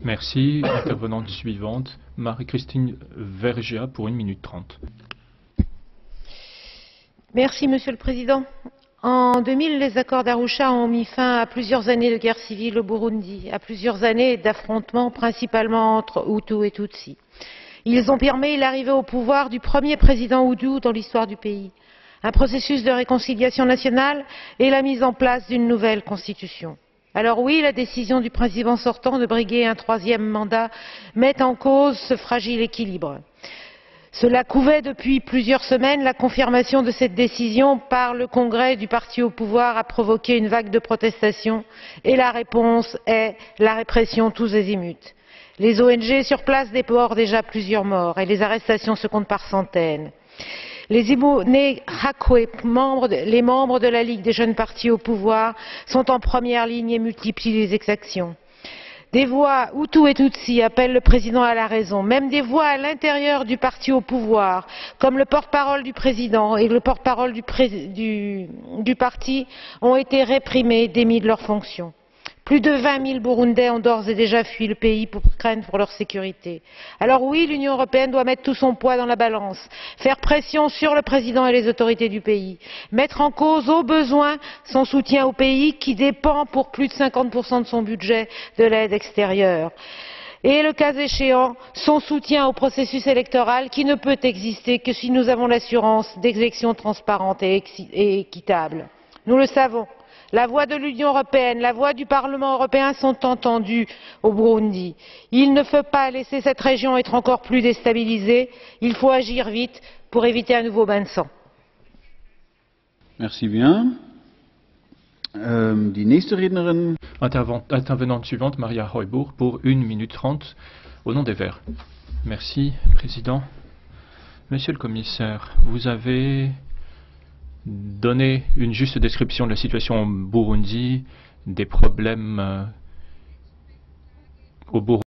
Merci. Intervenante suivante, Marie-Christine Vergia pour 1 minute 30. Merci, Monsieur le Président. En 2000, les accords d'Arusha ont mis fin à plusieurs années de guerre civile au Burundi, à plusieurs années d'affrontements principalement entre Hutus et Tutsis. Ils ont permis l'arrivée au pouvoir du premier président Hutu dans l'histoire du pays, un processus de réconciliation nationale et la mise en place d'une nouvelle constitution. Alors oui, la décision du président sortant de briguer un troisième mandat met en cause ce fragile équilibre. Cela couvait depuis plusieurs semaines. La confirmation de cette décision par le Congrès du parti au pouvoir a provoqué une vague de protestations et la réponse est la répression tous azimuts. Les ONG sur place déplorent déjà plusieurs morts et les arrestations se comptent par centaines. Les Imbonerakure, les membres de la Ligue des jeunes partis au pouvoir, sont en première ligne et multiplient les exactions. Des voix Hutus et Tutsis appellent le président à la raison. Même des voix à l'intérieur du parti au pouvoir, comme le porte-parole du président et le porte-parole du parti, ont été réprimés, démis de leurs fonctions. Plus de 20 000 Burundais ont d'ores et déjà fui le pays pour craindre pour leur sécurité. Alors oui, l'Union européenne doit mettre tout son poids dans la balance, faire pression sur le président et les autorités du pays, mettre en cause au besoin son soutien au pays qui dépend pour plus de 50% de son budget de l'aide extérieure. Et le cas échéant, son soutien au processus électoral qui ne peut exister que si nous avons l'assurance d'élections transparentes et équitables. Nous le savons. La voix de l'Union européenne, la voix du Parlement européen sont entendues au Burundi. Il ne faut pas laisser cette région être encore plus déstabilisée. Il faut agir vite pour éviter un nouveau bain de sang. Merci bien. Die nächste Rednerin. Intervenante suivante, Maria Heubourg pour 1 minute 30 au nom des Verts. Merci, Président. Monsieur le Commissaire, vous avez donner une juste description de la situation au Burundi, des problèmes au Burundi.